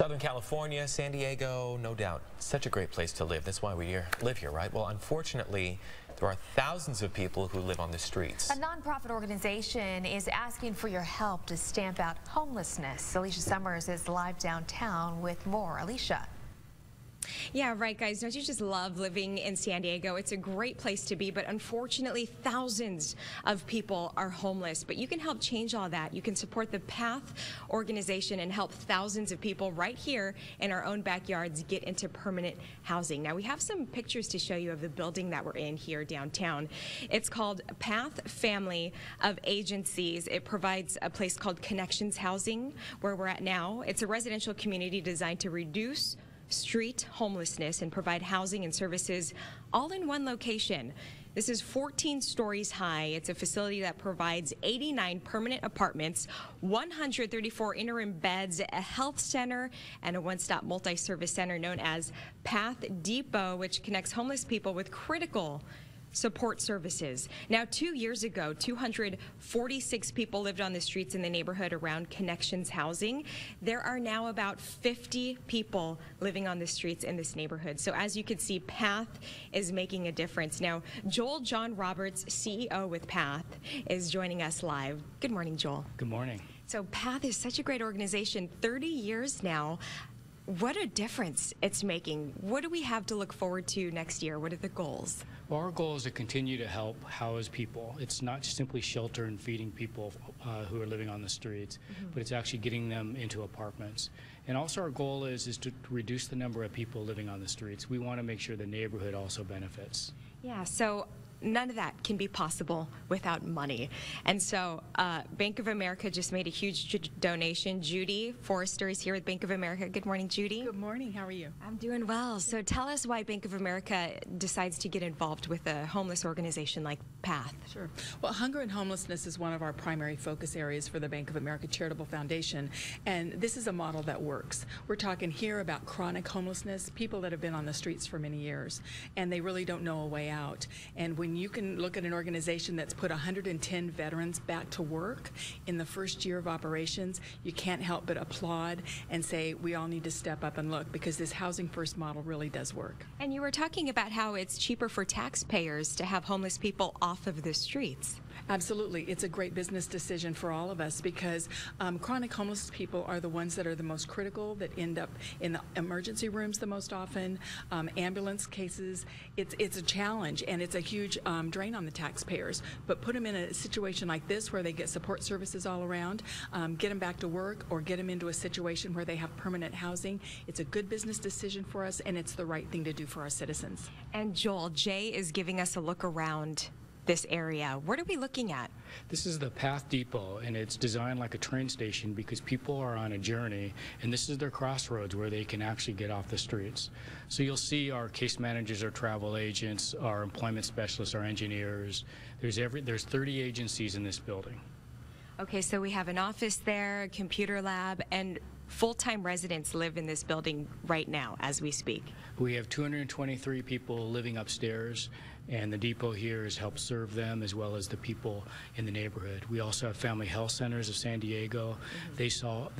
Southern California, San Diego, no doubt, such a great place to live. That's why we live here, right? Well, unfortunately, there are thousands of people who live on the streets. A nonprofit organization is asking for your help to stamp out homelessness. Alicia Summers is live downtown with more. Alicia. Yeah, right, guys. Don't you just love living in San Diego? It's a great place to be, but unfortunately, thousands of people are homeless. But you can help change all that. You can support the PATH organization and help thousands of people right here in our own backyards get into permanent housing. Now, we have some pictures to show you of the building that we're in here downtown. It's called PATH Family of Agencies. It provides a place called Connections Housing, where we're at now. It's a residential community designed to reduce street homelessness and provide housing and services all in one location. This is 14 stories high. It's a facility that provides 89 permanent apartments, 134 interim beds, a health center, and a one-stop multi-service center known as PATH Depot, which connects homeless people with critical support services. Now, 2 years ago, 246 people lived on the streets in the neighborhood around Connections Housing. There are now about 50 people living on the streets in this neighborhood. So as you can see, PATH is making a difference. Now, Joel John Roberts, CEO with PATH, is joining us live. Good morning, Joel. Good morning. So PATH is such a great organization, 30 years now. What a difference it's making. What do we have to look forward to next year? What are the goals? Well, our goal is to continue to help house people. It's not simply shelter and feeding people who are living on the streets, but it's actually getting them into apartments. And also our goal is to reduce the number of people living on the streets. We want to make sure the neighborhood also benefits. Yeah, so none of that can be possible without money. And so Bank of America just made a huge donation. Judy, Forrester is here with Bank of America. Good morning, Judy. Good morning. How are you? I'm doing well. So tell us why Bank of America decides to get involved with a homeless organization like PATH. Sure. Well, hunger and homelessness is one of our primary focus areas for the Bank of America Charitable Foundation, and this is a model that works. We're talking here about chronic homelessness, people that have been on the streets for many years, and they really don't know a way out. And when you can look at an organization that's put 110 veterans back to work in the first year of operations, you can't help but applaud and say we all need to step up and look, because this housing first model really does work. And you were talking about how it's cheaper for taxpayers to have homeless people off of the streets. Absolutely. It's a great business decision for all of us, because chronic homeless people are the ones that are the most critical, that end up in the emergency rooms the most often, ambulance cases. It's a challenge, and it's a huge drain on the taxpayers. But put them in a situation like this where they get support services all around, get them back to work, or get them into a situation where they have permanent housing. It's a good business decision for us, and it's the right thing to do for our citizens. And Joel, Jay is giving us a look around this area. What are we looking at? This is the PATH Depot, and it's designed like a train station because people are on a journey, and this is their crossroads where they can actually get off the streets. So you'll see our case managers, our travel agents, our employment specialists, our engineers. There's 30 agencies in this building. Okay, so we have an office there, a computer lab, and full-time residents live in this building right now as we speak. We have 223 people living upstairs, and the depot here has helped serve them as well as the people in the neighborhood. We also have Family Health Centers of San Diego. They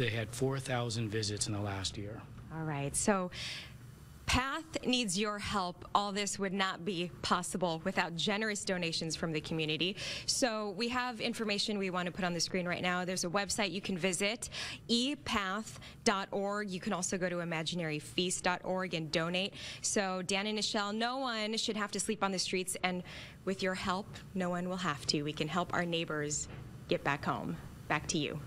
had 4,000 visits in the last year. All right, so PATH needs your help. All this would not be possible without generous donations from the community. So we have information we want to put on the screen right now. There's a website you can visit, epath.org. You can also go to imaginaryfeast.org and donate. So Dan and Nichelle, no one should have to sleep on the streets, and with your help, no one will have to. We can help our neighbors get back home. Back to you.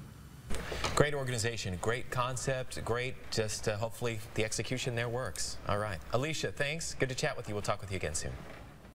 Great organization, great concept, great, just hopefully the execution there works. All right. Alicia, thanks. Good to chat with you. We'll talk with you again soon.